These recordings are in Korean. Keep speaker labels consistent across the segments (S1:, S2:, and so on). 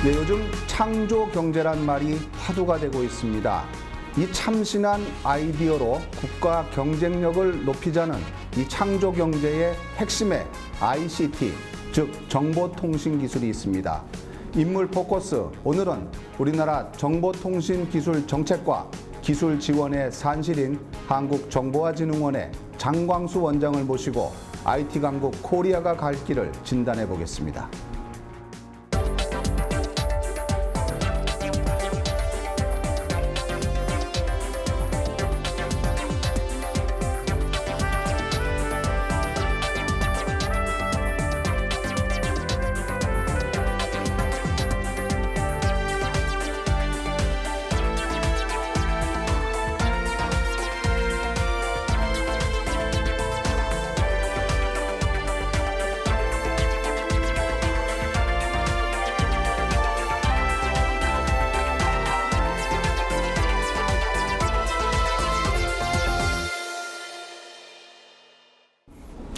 S1: 네, 요즘 창조 경제란 말이 화두가 되고 있습니다. 이 참신한 아이디어로 국가 경쟁력을 높이자는 이 창조 경제의 핵심에 ICT, 즉 정보통신 기술이 있습니다. 인물 포커스, 오늘은 우리나라 정보통신기술 정책과 기술 지원의 산실인 한국정보화진흥원의 장광수 원장을 모시고 IT 강국 코리아가 갈 길을 진단해 보겠습니다.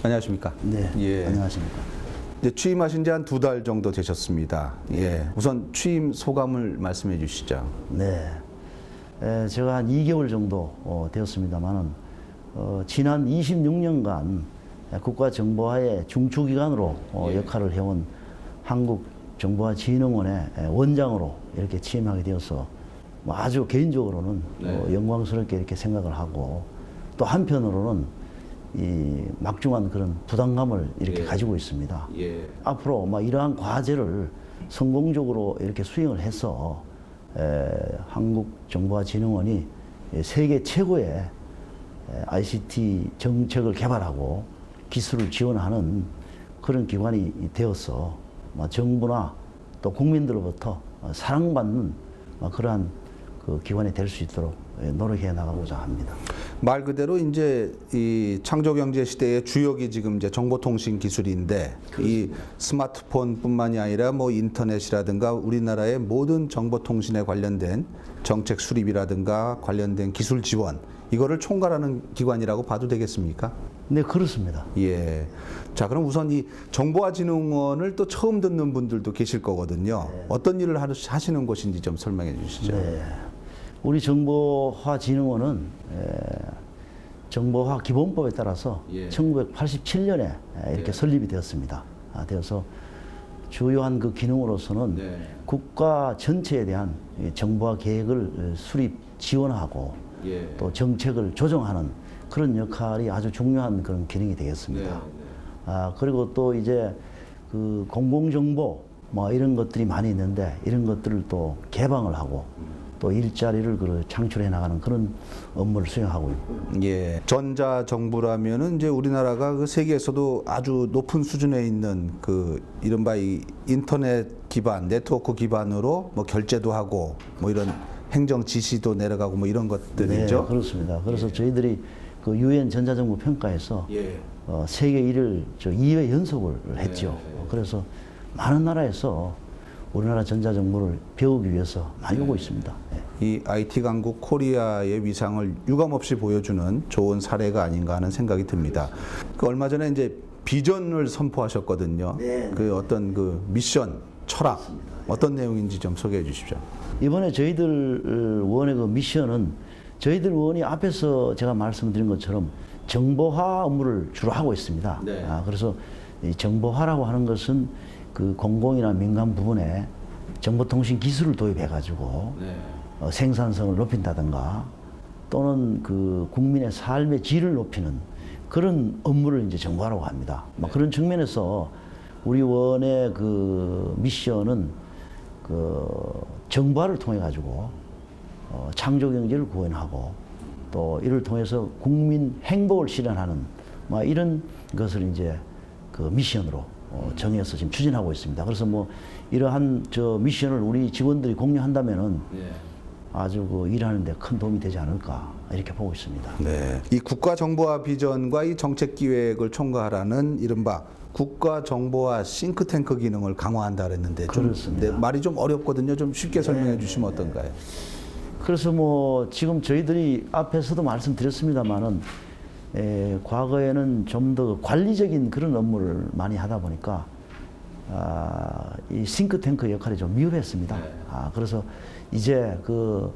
S1: 안녕하십니까?
S2: 네,
S1: 예.
S2: 안녕하십니까?
S1: 이제 취임하신 지 한 2달 정도 되셨습니다. 예. 우선 취임 소감을 말씀해 주시죠.
S2: 네, 제가 한 2개월 정도 되었습니다만은 지난 26년간 국가정보화의 중추기관으로
S1: 예.
S2: 역할을 해온 한국정보화진흥원의 원장으로 이렇게 취임하게 되어서 뭐 아주 개인적으로는
S1: 네.
S2: 영광스럽게 이렇게 생각을 하고 또 한편으로는 이 막중한 그런 부담감을 이렇게
S1: 예.
S2: 가지고 있습니다.
S1: 예.
S2: 앞으로 이러한 과제를 성공적으로 이렇게 수행을 해서 한국정보화진흥원이 세계 최고의 ICT 정책을 개발하고 기술을 지원하는 그런 기관이 되어서 정부나 또 국민들로부터 사랑받는 그러한 그 기관이 될 수 있도록 노력해 나가고자 합니다.
S1: 말 그대로 이제 이 창조 경제 시대의 주역이 지금 이제 정보통신 기술인데 이 스마트폰뿐만이 아니라 뭐 인터넷이라든가 우리나라의 모든 정보통신에 관련된 정책 수립이라든가 관련된 기술 지원 이거를 총괄하는 기관이라고 봐도 되겠습니까?
S2: 네, 그렇습니다.
S1: 예. 자, 그럼 우선 이 정보화진흥원을 또 처음 듣는 분들도 계실 거거든요.
S2: 네.
S1: 어떤 일을 하시는 곳인지 좀 설명해 주시죠.
S2: 네. 우리 정보화진흥원은 정보화 기본법에 따라서
S1: 예.
S2: 1987년에 이렇게
S1: 예.
S2: 설립이 되었습니다. 되어서 주요한 그 기능으로서는
S1: 네.
S2: 국가 전체에 대한 정보화 계획을 수립 지원하고
S1: 예.
S2: 또 정책을 조정하는 그런 역할이 아주 중요한 그런 기능이 되겠습니다.
S1: 네.
S2: 그리고 또 이제 그 공공정보 이런 것들이 많이 있는데 이런 것들을 또 개방을 하고 또 일자리를 창출해 나가는 그런 업무를 수행하고 있고.
S1: 예. 전자정부라면은 이제 우리나라가 그 세계에서도 아주 높은 수준에 있는 그 이른바 이 인터넷 기반, 네트워크 기반으로 뭐 결제도 하고 뭐 이런 행정 지시도 내려가고 뭐 이런 것들이죠.
S2: 네, 그렇습니다. 그래서 저희들이 그 UN 전자정부 평가에서
S1: 예.
S2: 세계 1위를 2회 연속을 했죠. 그래서 많은 나라에서 우리나라 전자정보를 배우기 위해서 많이 오고 있습니다.
S1: 이 IT 강국 코리아의 위상을 유감없이 보여주는 좋은 사례가 아닌가 하는 생각이 듭니다. 그 얼마 전에 이제 비전을 선포하셨거든요.
S2: 네.
S1: 그 어떤 그 미션, 철학 어떤 내용인지 좀 소개해 주십시오.
S2: 이번에 저희들 원의 그 미션은 저희들 원이 앞에서 제가 말씀드린 것처럼 정보화 업무를 주로 하고 있습니다.
S1: 네.
S2: 그래서 이 정보화라고 하는 것은 그 공공이나 민간 부분에 정보통신 기술을 도입해가지고 생산성을 높인다든가 또는 그 국민의 삶의 질을 높이는 그런 업무를 이제 정보화라고 합니다. 그런 측면에서 우리 원의 그 미션은 그 정보화를 통해 가지고 창조 경제를 구현하고 또 이를 통해서 국민 행복을 실현하는 이런 것을 이제 그 미션으로 정해서 지금 추진하고 있습니다. 그래서 이러한 저 미션을 우리 직원들이 공유한다면은 아주 그 일하는데 큰 도움이 되지 않을까 이렇게 보고 있습니다.
S1: 네. 이 국가정보화 비전과 이 정책기획을 총괄하는 이른바 국가정보화 싱크탱크 기능을 강화한다 그랬는데 좀
S2: 그렇습니다.
S1: 말이 좀 어렵거든요. 좀 쉽게 설명해 주시면 어떤가요?
S2: 그래서 지금 저희들이 앞에서도 말씀드렸습니다만은 과거에는 좀 더 관리적인 그런 업무를 많이 하다 보니까 이 싱크탱크 역할이 좀 미흡했습니다. 그래서 이제 그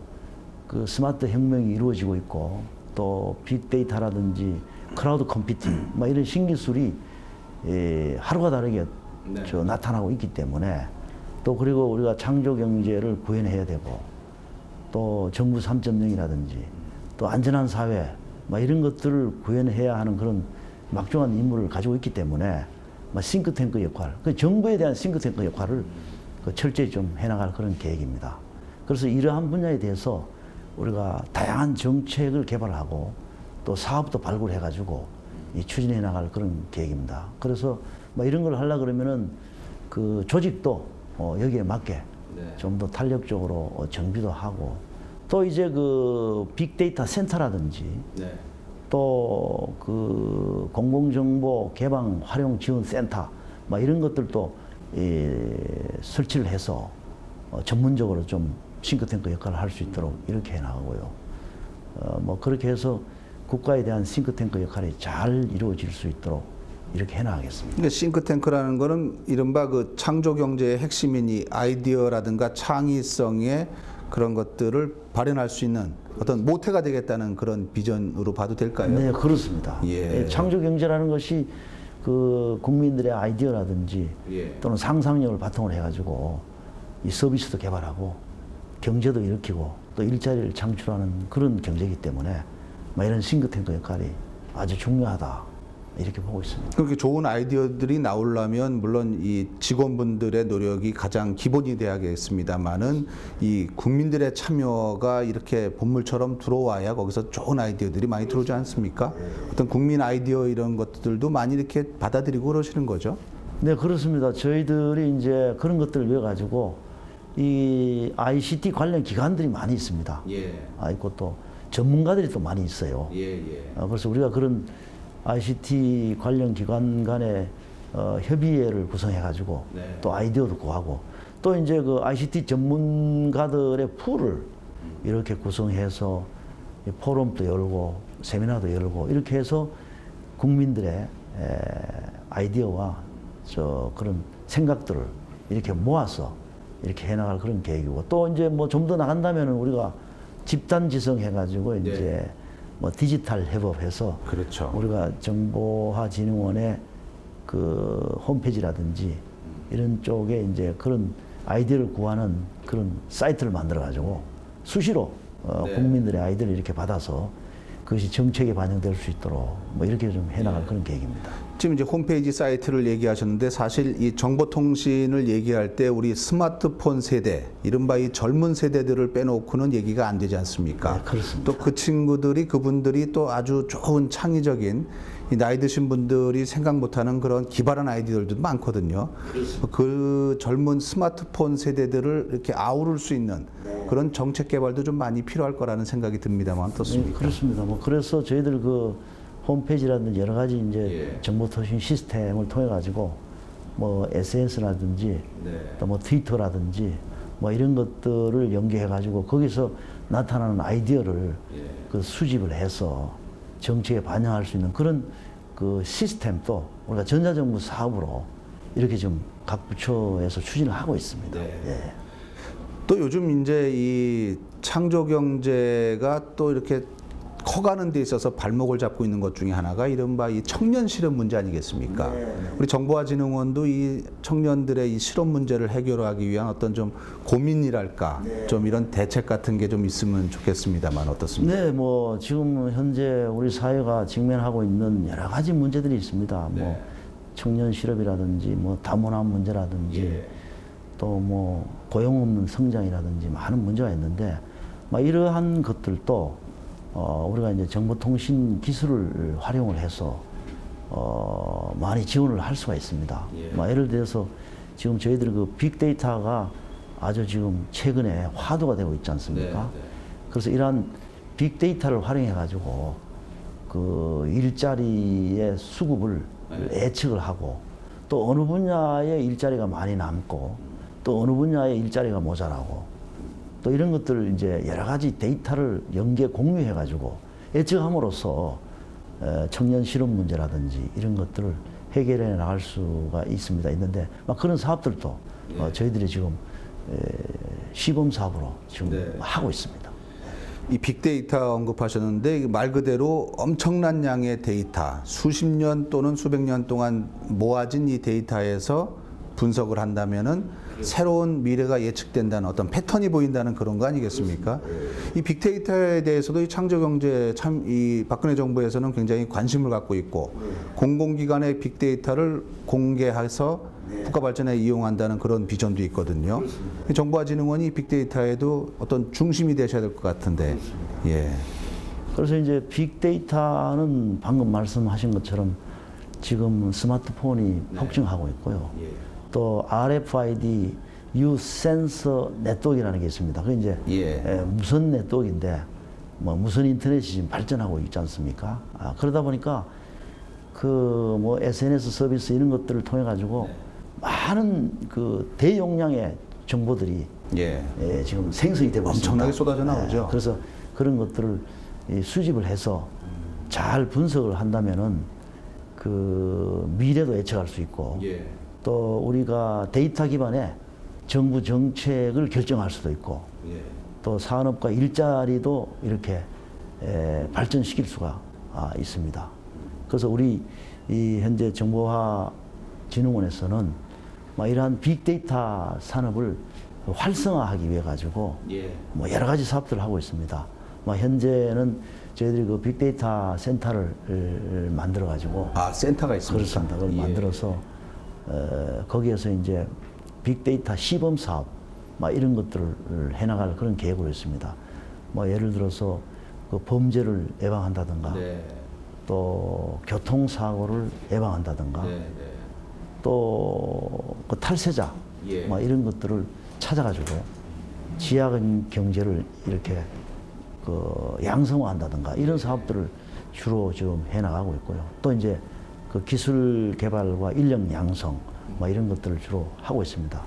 S2: 스마트 혁명이 이루어지고 있고 또 빅데이터라든지 클라우드 컴퓨팅 뭐 이런 신기술이 하루가 다르게 나타나고 있기 때문에 또 그리고 우리가 창조 경제를 구현해야 되고 또 정부 3.0이라든지 또 안전한 사회 뭐 이런 것들을 구현해야 하는 그런 막중한 임무를 가지고 있기 때문에 싱크탱크 역할, 그 정부에 대한 싱크탱크 역할을 철저히 좀 해나갈 그런 계획입니다. 그래서 이러한 분야에 대해서 우리가 다양한 정책을 개발하고 또 사업도 발굴해가지고 추진해 나갈 그런 계획입니다. 그래서 이런 걸 하려 그러면은 그 조직도 여기에 맞게 좀 더 탄력적으로 정비도 하고 또 이제 그 빅데이터 센터라든지 또 그 공공정보 개방 활용 지원 센터 이런 것들도 설치를 해서 전문적으로 좀 싱크탱크 역할을 할 수 있도록 이렇게 해 나가고요. 그렇게 해서 국가에 대한 싱크탱크 역할이 잘 이루어질 수 있도록 이렇게 해 나가겠습니다.
S1: 그러니까 싱크탱크라는 거는 이른바 그 창조 경제의 핵심인 이 아이디어라든가 창의성의 그런 것들을 발현할 수 있는 어떤 모태가 되겠다는 그런 비전으로 봐도 될까요?
S2: 네, 그렇습니다. 창조 경제라는 것이 그 국민들의 아이디어라든지 또는 상상력을 바탕으로 해가지고 이 서비스도 개발하고 경제도 일으키고 또 일자리를 창출하는 그런 경제이기 때문에 이런 싱크탱크 역할이 아주 중요하다 이렇게 보고 있습니다.
S1: 그렇게 좋은 아이디어들이 나오려면 물론 이 직원분들의 노력이 가장 기본이 돼야겠습니다만은 이 국민들의 참여가 이렇게 본물처럼 들어와야 거기서 좋은 아이디어들이 많이 들어오지 않습니까? 어떤 국민 아이디어 이런 것들도 많이 이렇게 받아들이고 그러시는 거죠?
S2: 네, 그렇습니다. 저희들이 이제 그런 것들을 위해 가지고 이 ICT 관련 기관들이 많이 있습니다. 있고 또 전문가들이 또 많이 있어요. 그래서 우리가 그런 ICT 관련 기관 간의 협의회를 구성해가지고 또 아이디어도 구하고 또 이제 그 ICT 전문가들의 풀을 이렇게 구성해서 포럼도 열고 세미나도 열고 이렇게 해서 국민들의 아이디어와 그런 생각들을 이렇게 모아서 이렇게 해나갈 그런 계획이고 또 이제 좀 더 나간다면은 우리가 집단지성 해가지고 이제 디지털 협업해서 우리가 정보화진흥원의 그 홈페이지라든지 이런 쪽에 이제 그런 아이디어를 구하는 그런 사이트를 만들어 가지고 수시로 국민들의 아이디어를 이렇게 받아서 그것이 정책에 반영될 수 있도록 이렇게 좀 해나갈 그런 계획입니다.
S1: 지금 이제 홈페이지 사이트를 얘기하셨는데 사실 이 정보통신을 얘기할 때 우리 스마트폰 세대, 이른바 이 젊은 세대들을 빼놓고는 얘기가 안 되지 않습니까?
S2: 네, 그렇습니다.
S1: 또 그 친구들이 그분들이 또 아주 좋은 창의적인 이 나이 드신 분들이 생각 못하는 그런 기발한 아이디어들도 많거든요. 그 젊은 스마트폰 세대들을 이렇게 아우를 수 있는 그런 정책 개발도 좀 많이 필요할 거라는 생각이 듭니다만 어떻습니까?
S2: 네, 그렇습니다. 그래서 저희들 그 홈페이지라든지 여러 가지 이제 정보통신 시스템을 통해 가지고 SNS라든지 또 트위터라든지 이런 것들을 연계해 가지고 거기서 나타나는 아이디어를 그 수집을 해서 정책에 반영할 수 있는 그런 그 시스템도 우리가 전자정부 사업으로 이렇게 좀 각 부처에서 추진을 하고 있습니다.
S1: 또 요즘 이제 이 창조 경제가 또 이렇게 커가는 데 있어서 발목을 잡고 있는 것 중에 하나가 이른바 이 청년 실업 문제 아니겠습니까? 우리 정보화진흥원도 이 청년들의 이 실업 문제를 해결하기 위한 어떤 좀 고민이랄까 좀 이런 대책 같은 게 좀 있으면 좋겠습니다만 어떻습니까?
S2: 네, 지금 현재 우리 사회가 직면하고 있는 여러 가지 문제들이 있습니다. 청년 실업이라든지 다문화 문제라든지 또 고용 없는 성장이라든지 많은 문제가 있는데 이러한 것들도 우리가 이제 정보통신 기술을 활용을 해서 많이 지원을 할 수가 있습니다. 예를 들어서 지금 저희들 그 빅데이터가 아주 지금 최근에 화두가 되고 있지 않습니까? 그래서 이러한 빅데이터를 활용해 가지고 그 일자리의 수급을 예측을 하고 또 어느 분야에 일자리가 많이 남고 또 어느 분야에 일자리가 모자라고 또 이런 것들을 이제 여러 가지 데이터를 연계 공유해 가지고 예측함으로써 청년 실업 문제라든지 이런 것들을 해결해 나갈 수가 있는데 그런 사업들도 저희들이 지금 시범 사업으로 지금 하고 있습니다.
S1: 이 빅데이터 언급하셨는데 말 그대로 엄청난 양의 데이터, 수십 년 또는 수백 년 동안 모아진 이 데이터에서 분석을 한다면은 새로운 미래가 예측된다는 어떤 패턴이 보인다는 그런 거 아니겠습니까? 이 빅데이터에 대해서도 이 창조경제 참 이 박근혜 정부에서는 굉장히 관심을 갖고 있고 공공기관의 빅데이터를 공개해서 국가 발전에 이용한다는 그런 비전도 있거든요. 정보화진흥원이 빅데이터에도 어떤 중심이 되셔야 될 것 같은데, 예.
S2: 그래서 이제 빅데이터는 방금 말씀하신 것처럼 지금 스마트폰이 폭증하고 있고요. 또 RFID Youth Sensor 네트워크라는 게 있습니다. 그 이제 무선 네트워크인데 뭐 무선 인터넷이 지금 발전하고 있지 않습니까? 그러다 보니까 그 뭐 SNS 서비스 이런 것들을 통해 가지고 많은 그 대용량의 정보들이 지금 생성이 되고 있습니다.
S1: 엄청나게 쏟아져 나오죠.
S2: 그래서 그런 것들을 수집을 해서 잘 분석을 한다면은 그 미래도 예측할 수 있고 또 우리가 데이터 기반의 정부 정책을 결정할 수도 있고 또 산업과 일자리도 이렇게 발전시킬 수가 있습니다. 그래서 우리 이 현재 정보화진흥원에서는 이러한 빅데이터 산업을 활성화하기 위해 가지고 뭐 여러 가지 사업들을 하고 있습니다. 현재는 저희들이 그 빅데이터 센터를 만들어 가지고
S1: 센터가 있습니다.
S2: 그렇습니다. 그걸 만들어서 거기에서 이제 빅데이터 시범 사업 이런 것들을 해나갈 그런 계획으로 있습니다. 예를 들어서 그 범죄를 예방한다든가 또 교통사고를 예방한다든가 또 그 탈세자 이런 것들을 찾아가지고 지역 경제를 이렇게 그 양성화한다든가 이런 사업들을 주로 지금 해나가고 있고요. 또 이제 그 기술 개발과 인력 양성 이런 것들을 주로 하고 있습니다.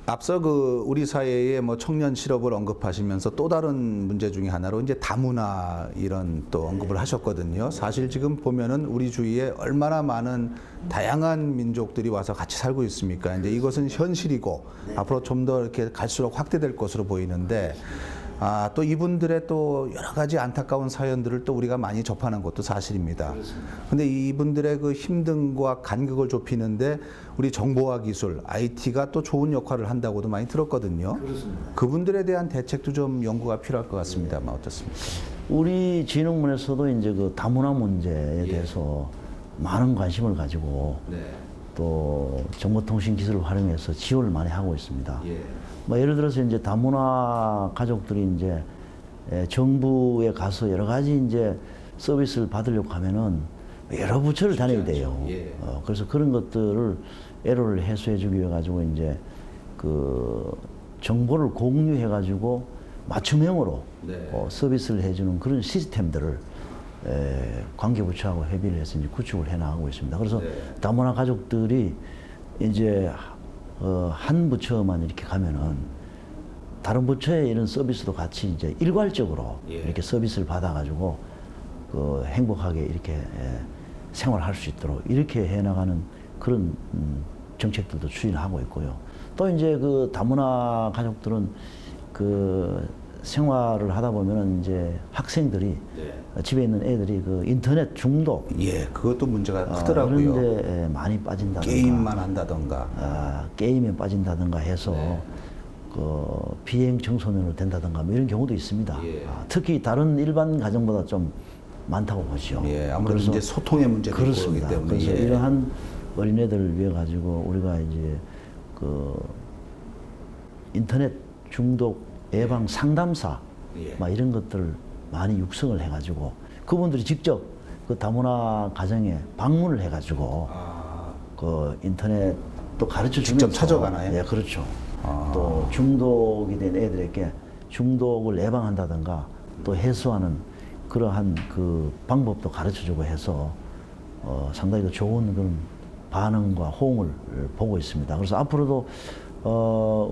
S1: 앞서 그 우리 사회의 뭐 청년 실업을 언급하시면서 또 다른 문제 중에 하나로 이제 다문화 이런 또 언급을 하셨거든요. 사실 지금 보면은 우리 주위에 얼마나 많은 다양한 민족들이 와서 같이 살고 있습니까? 이제 이것은 현실이고 앞으로 좀 더 이렇게 갈수록 확대될 것으로 보이는데 또 이분들의 또 여러 가지 안타까운 사연들을 또 우리가 많이 접하는 것도 사실입니다. 그런데 이분들의 그 힘듦과 간극을 좁히는데 우리 정보화 기술, IT가 또 좋은 역할을 한다고도 많이 들었거든요. 그렇습니다. 그분들에 대한 대책도 좀 연구가 필요할 것 같습니다만 어떻습니까?
S2: 우리 진흥원에서도 이제 그 다문화 문제에 대해서 많은 관심을 가지고 또 정보통신 기술을 활용해서 지원을 많이 하고 있습니다. 예를 들어서 이제 다문화 가족들이 이제 정부에 가서 여러 가지 이제 서비스를 받으려고 하면은 여러 부처를 다녀야 돼요. 그래서 그런 것들을 애로를 해소해 주기 위해 가지고 이제 그 정보를 공유해 가지고 맞춤형으로 서비스를 해주는 그런 시스템들을 관계부처하고 협의를 해서 이제 구축을 해 나가고 있습니다. 그래서 다문화 가족들이 이제 한 부처만 이렇게 가면은 다른 부처의 이런 서비스도 같이 이제 일괄적으로 이렇게 서비스를 받아가지고 그 행복하게 이렇게 생활할 수 있도록 이렇게 해나가는 그런 정책들도 추진하고 있고요. 또 이제 그 다문화 가족들은 그 생활을 하다 보면은 이제 학생들이 집에 있는 애들이 그 인터넷 중독
S1: 그것도 문제가 크더라고요.
S2: 그런데 많이 빠진다든가
S1: 게임만 한다던가
S2: 게임에 빠진다든가 해서 그 비행 청소년으로 된다든가 이런 경우도 있습니다. 특히 다른 일반 가정보다 좀 많다고 보죠.
S1: 아무래도 이제 소통의 문제가 있기 때문에
S2: 그래서 이러한 어린애들을 위해 가지고 우리가 이제 그 인터넷 중독 예방 상담사 이런 것들을 많이 육성을 해가지고 그분들이 직접 그 다문화 가정에 방문을 해가지고 그 인터넷도 가르쳐 주면서
S1: 직접 찾아가나요?
S2: 예, 그렇죠.
S1: 아.
S2: 또 중독이 된 애들에게 중독을 예방한다든가 또 해소하는 그러한 그 방법도 가르쳐 주고 해서 상당히 좋은 그런 반응과 호응을 보고 있습니다. 그래서 앞으로도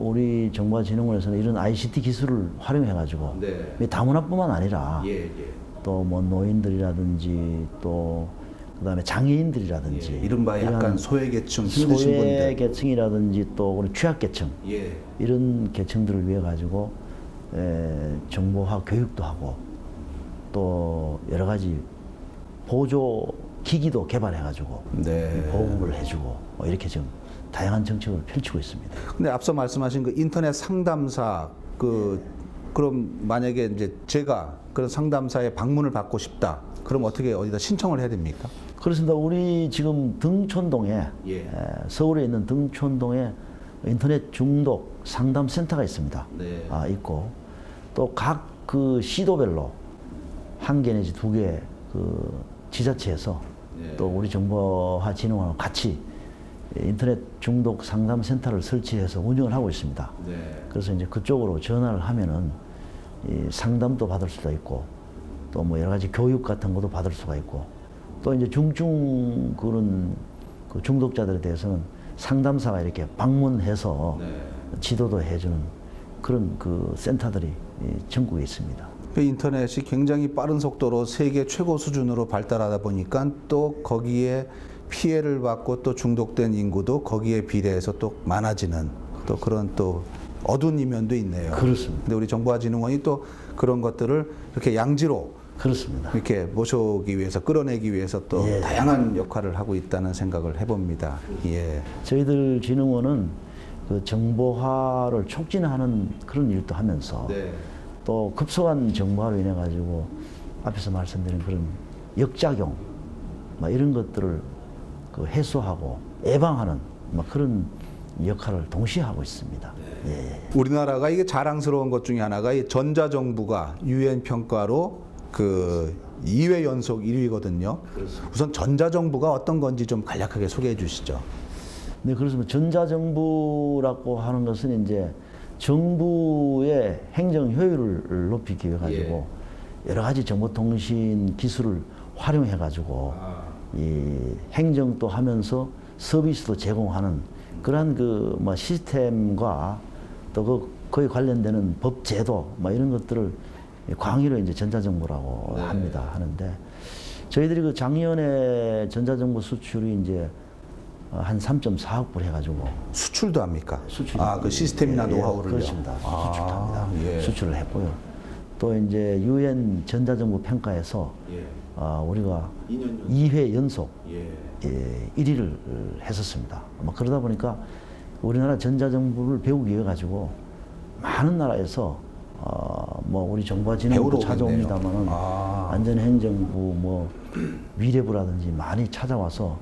S2: 우리 정보화진흥원에서는 이런 ICT 기술을 활용해 가지고
S1: 네.
S2: 다문화뿐만 아니라
S1: 예, 예.
S2: 또 뭐 노인들이라든지 또 그다음에 장애인들이라든지
S1: 예, 이른바 약간
S2: 이러한
S1: 소외계층 힘드신 분들.
S2: 소외계층이라든지 또 우리 취약계층
S1: 예.
S2: 이런 계층들을 위해 가지고 정보화 교육도 하고 또 여러 가지 보조 기기도 개발해 가지고
S1: 네.
S2: 보급을 해주고 이렇게 지금 다양한 정책을 펼치고 있습니다.
S1: 근데 앞서 말씀하신 그 인터넷 상담사 그럼 만약에 이제 제가 그런 상담사에 방문을 받고 싶다. 그럼 어떻게 어디다 신청을 해야 됩니까?
S2: 그렇습니다. 우리 지금 등촌동에
S1: 예.
S2: 서울에 있는 등촌동에 인터넷 중독 상담센터가 있습니다.
S1: 네.
S2: 있고 또 각 그 시도별로 한 개 내지 두 개 그 지자체에서
S1: 네.
S2: 또 우리 정보화진흥원과 같이 인터넷 중독 상담센터를 설치해서 운영을 하고 있습니다.
S1: 네.
S2: 그래서 이제 그쪽으로 전화를 하면은 이 상담도 받을 수가 있고 또 뭐 여러 가지 교육 같은 것도 받을 수가 있고 또 이제 중증 그런 그 중독자들에 대해서는 상담사가 이렇게 방문해서
S1: 네.
S2: 지도도 해주는 그런 그 센터들이 전국에 있습니다.
S1: 그 인터넷이 굉장히 빠른 속도로 세계 최고 수준으로 발달하다 보니까 또 거기에 피해를 받고 또 중독된 인구도 거기에 비례해서 또 많아지는 또 그런 또 어두운 이면도 있네요.
S2: 그렇습니다.
S1: 근데 우리 정보화진흥원이 또 그런 것들을 이렇게 양지로
S2: 그렇습니다.
S1: 이렇게 모셔오기 위해서 끌어내기 위해서 또
S2: 예.
S1: 다양한 역할을 하고 있다는 생각을 해봅니다. 예.
S2: 저희들 진흥원은 그 정보화를 촉진하는 그런 일도 하면서
S1: 네.
S2: 또 급속한 정보화로 인해 가지고 앞에서 말씀드린 그런 역작용 이런 것들을 그 해소하고 예방하는 그런 역할을 동시에 하고 있습니다. 예.
S1: 우리나라가 이게 자랑스러운 것 중에 하나가 이 전자정부가 UN 평가로 그 2회 연속 1위거든요. 우선 전자정부가 어떤 건지 좀 간략하게 소개해 주시죠.
S2: 네, 그렇습니다. 전자정부라고 하는 것은 이제 정부의 행정 효율을 높이기 위해 가지고 여러 가지 정보통신 기술을 활용해 가지고 이 행정도 하면서 서비스도 제공하는 그러한 그 뭐 시스템과 또 그에 관련되는 법 제도 이런 것들을 광의로 이제 전자정부라고 합니다. 하는데 저희들이 그 작년에 전자정부 수출이 이제 한 3.4억 불 해가지고
S1: 수출도 합니까?
S2: 수출
S1: 그 시스템이나 노하우를요.
S2: 그렇습니다. 수출합니다.
S1: 예.
S2: 수출을 했고요. 또 이제 UN 전자정부 평가에서 우리가 2회 연속 1위를 했었습니다. 그러다 보니까 우리나라 전자정부를 배우기 위해 가지고 많은 나라에서 우리 정보화진흥부도
S1: 배우러
S2: 찾아옵니다만은
S1: 오겠네요.
S2: 안전행정부 위례부라든지 많이 찾아와서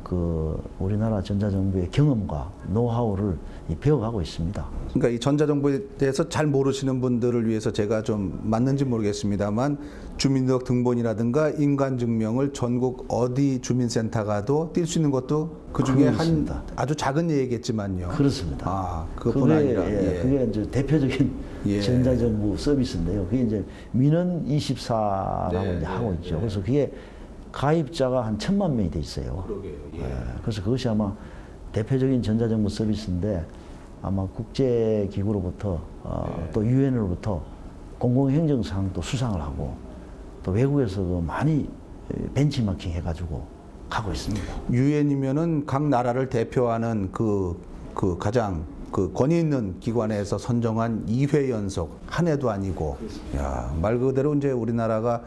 S2: 그 우리나라 전자정부의 경험과 노하우를 배워가고 있습니다.
S1: 그러니까 이 전자정부에 대해서 잘 모르시는 분들을 위해서 제가 좀 맞는지 모르겠습니다만 주민등록 등본이라든가 인간증명을 전국 어디 주민센터 가도 뛸 수 있는 것도 그 중에 한
S2: 그렇습니다.
S1: 아주 작은 예겠지만요.
S2: 그렇습니다.
S1: 그뿐 아니라
S2: 그게 이제 대표적인
S1: 예.
S2: 전자정부 서비스인데요. 그게 이제 민원24라고
S1: 네,
S2: 이제 하고
S1: 네,
S2: 있죠.
S1: 네.
S2: 그래서 그게 가입자가 한 1,000만 명이 돼 있어요.
S1: 그러게요.
S2: 그래서 그것이 아마 대표적인 전자정부 서비스인데 아마 국제기구로부터 또 유엔으로부터 공공행정상도 수상을 하고 또 외국에서 많이 벤치마킹 해가지고 가고 있습니다.
S1: 유엔이면은 각 나라를 대표하는 그 가장 그 권위 있는 기관에서 선정한 2회 연속 한 해도 아니고 말 그대로 이제 우리나라가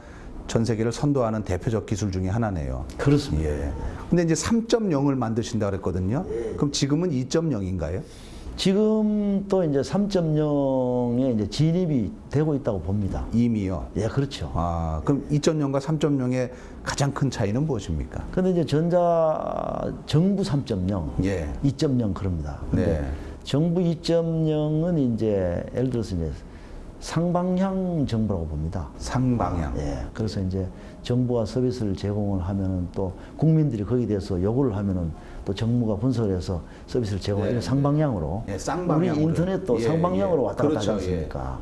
S1: 전 세계를 선도하는 대표적 기술 중에 하나네요.
S2: 그렇습니다.
S1: 예. 근데 이제 3.0을 만드신다 그랬거든요. 그럼 지금은 2.0인가요?
S2: 지금 또 이제 3.0에 이제 진입이 되고 있다고 봅니다.
S1: 이미요.
S2: 예, 그렇죠.
S1: 그럼 2.0과 3.0의 가장 큰 차이는 무엇입니까?
S2: 근데 이제 정부 3.0,
S1: 예.
S2: 2.0 그럽니다. 근데
S1: 네.
S2: 정부 2.0은 이제 예를 들어서 이제 상방향 정부라고 봅니다.
S1: 상방향.
S2: 예, 그래서 이제 정부가 서비스를 제공을 하면은 또 국민들이 거기에 대해서 요구를 하면은 또 정부가 분석을 해서 서비스를 제공하는
S1: 네,
S2: 상방향으로.
S1: 네, 쌍방향으로.
S2: 우리 인터넷도
S1: 예,
S2: 상방향으로
S1: 예.
S2: 왔다 갔다
S1: 그렇죠,
S2: 하지 않습니까?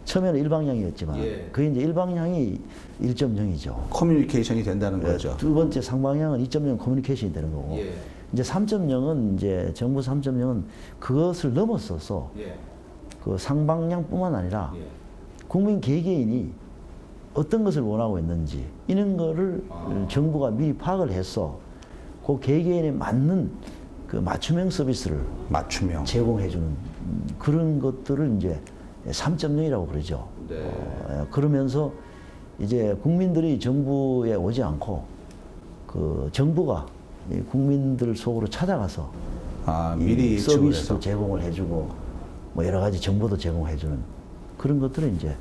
S2: 처음에는 일방향이었지만
S1: 예.
S2: 그게 이제 일방향이 1.0이죠.
S1: 커뮤니케이션이 된다는 거죠.
S2: 두 번째 상방향은 2.0 커뮤니케이션이 되는 거고.
S1: 예.
S2: 이제 3.0은 이제 정부 3.0은 그것을 넘어서서
S1: 예.
S2: 그 상방향뿐만 아니라
S1: 예.
S2: 국민 개개인이 어떤 것을 원하고 있는지 이런 거를 정부가 미리 파악을 해서 그 개개인에 맞는 그 맞춤형 서비스를
S1: 맞춤형.
S2: 제공해주는 그런 것들을 이제 3.0이라고 그러죠.
S1: 네.
S2: 그러면서 이제 국민들이 정부에 오지 않고 그 정부가 이 국민들 속으로 찾아가서
S1: 미리
S2: 이
S1: 예측을
S2: 서비스도
S1: 해서.
S2: 제공을 해주고 뭐 여러 가지 정보도 제공해주는 그런 것들을 이제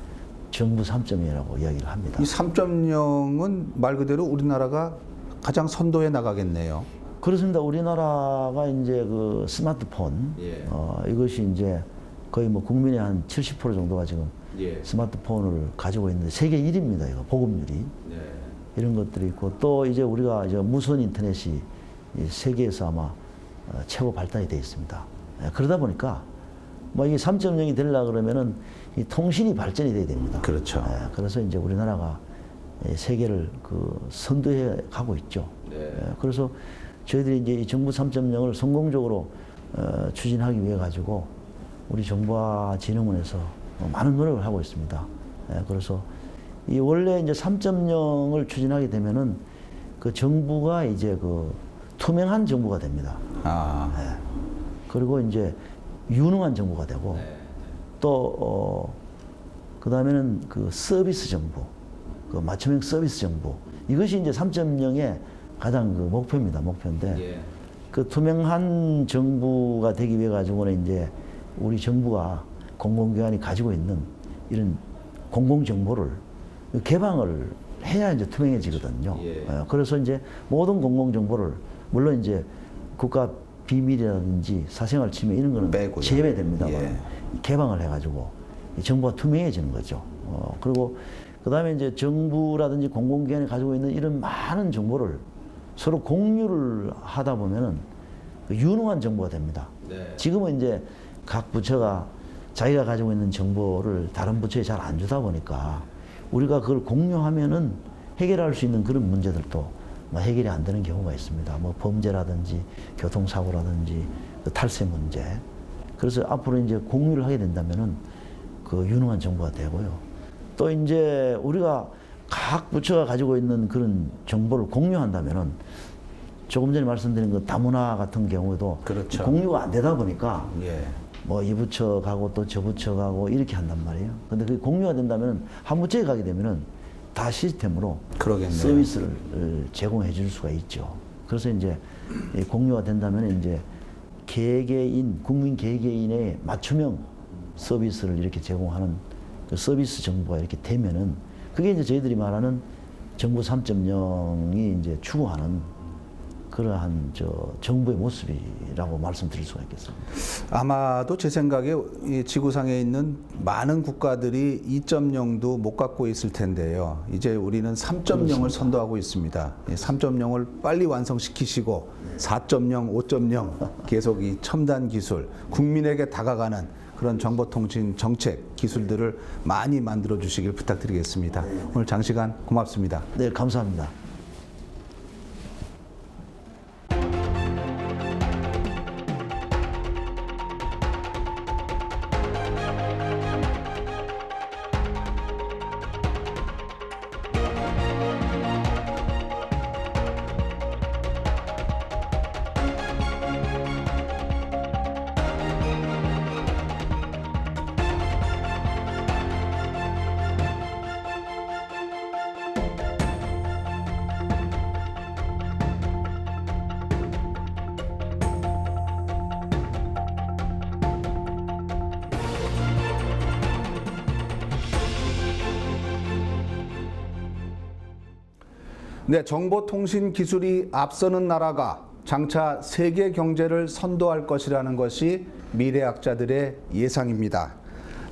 S2: 정부 3.0이라고 이야기를 합니다.
S1: 이 3.0은 말 그대로 우리나라가 가장 선도에 나가겠네요.
S2: 그렇습니다. 우리나라가 이제 그 스마트폰
S1: 예.
S2: 이것이 이제 거의 뭐 국민의 한 70% 정도가 지금
S1: 예.
S2: 스마트폰을 가지고 있는데 세계 1위입니다. 이거 보급률이.
S1: 네.
S2: 이런 것들이 있고 또 이제 우리가 이제 무선 인터넷이 이 세계에서 아마 최고 발달이 되어 있습니다. 그러다 보니까 뭐 이게 3.0이 되려고 그러면은 이 통신이 발전이 돼야 됩니다.
S1: 그렇죠.
S2: 그래서 이제 우리나라가 세계를 그 선도해 가고 있죠.
S1: 네.
S2: 그래서 저희들이 이제 이 정부 3.0을 성공적으로 추진하기 위해 가지고 우리 정보화진흥원에서 많은 노력을 하고 있습니다. 그래서 이 원래 이제 3.0을 추진하게 되면은 그 정부가 이제 그 투명한 정부가 됩니다. 그리고 이제 유능한 정부가 되고 또 그 다음에는 그 서비스 정부, 그 맞춤형 서비스 정부 이것이 이제 3.0의 가장 그 목표입니다. 목표인데
S1: 예.
S2: 그 투명한 정부가 되기 위해 가지고는 이제 우리 정부가 공공기관이 가지고 있는 이런 공공정보를 개방을 해야 이제 투명해지거든요.
S1: 예.
S2: 그래서 이제 모든 공공정보를 물론 이제 국가 비밀이라든지 사생활 침해 이런 거는
S1: 빼고요.
S2: 제외됩니다만
S1: 예.
S2: 개방을 해가지고 이 정보가 투명해지는 거죠. 그리고 그 다음에 이제 정부라든지 공공기관이 가지고 있는 이런 많은 정보를 서로 공유를 하다 보면은 유능한 정보가 됩니다.
S1: 네.
S2: 지금은 이제 각 부처가 자기가 가지고 있는 정보를 다른 부처에 잘 안 주다 보니까 우리가 그걸 공유하면은 해결할 수 있는 그런 문제들도 뭐 해결이 안 되는 경우가 있습니다. 뭐 범죄라든지 교통사고라든지 그 탈세 문제. 그래서 앞으로 이제 공유를 하게 된다면은 그 유능한 정보가 되고요. 또 이제 우리가 각 부처가 가지고 있는 그런 정보를 공유한다면은 조금 전에 말씀드린 그 다문화 같은 경우도
S1: 그렇죠.
S2: 공유가 안 되다 보니까
S1: 예.
S2: 뭐 이 부처 가고 또 저 부처 가고 이렇게 한단 말이에요. 근데 그게 공유가 된다면은 한 부처에 가게 되면은 다 시스템으로
S1: 그러겠네요.
S2: 서비스를 제공해 줄 수가 있죠. 그래서 이제 이 공유가 된다면 이제 개개인, 국민 개개인의 맞춤형 서비스를 이렇게 제공하는 그 서비스 정보가 이렇게 되면은 그게 이제 저희들이 말하는 정부 3.0이 이제 추구하는 그러한 정부의 모습이라고 말씀드릴 수가 있겠습니다.
S1: 아마도 제 생각에 이 지구상에 있는 많은 국가들이 2.0도 못 갖고 있을 텐데요. 이제 우리는 3.0을 선도하고 있습니다. 3.0을 빨리 완성시키시고 4.0, 5.0 계속 이 첨단 기술, 국민에게 다가가는 그런 정보통신 정책 기술들을 많이 만들어 주시길 부탁드리겠습니다. 오늘 장시간 고맙습니다.
S2: 네, 감사합니다.
S1: 네, 정보통신 기술이 앞서는 나라가 장차 세계 경제를 선도할 것이라는 것이 미래학자들의 예상입니다.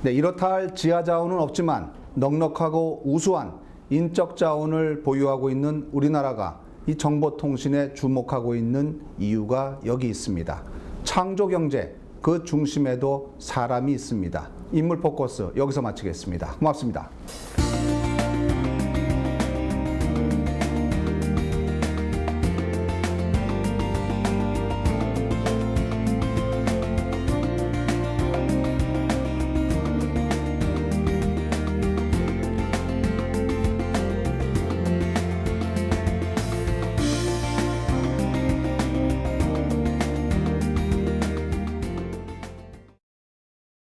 S1: 네, 이렇다 할 지하 자원은 없지만 넉넉하고 우수한 인적 자원을 보유하고 있는 우리나라가 이 정보통신에 주목하고 있는 이유가 여기 있습니다. 창조 경제, 그 중심에도 사람이 있습니다. 인물 포커스 여기서 마치겠습니다. 고맙습니다.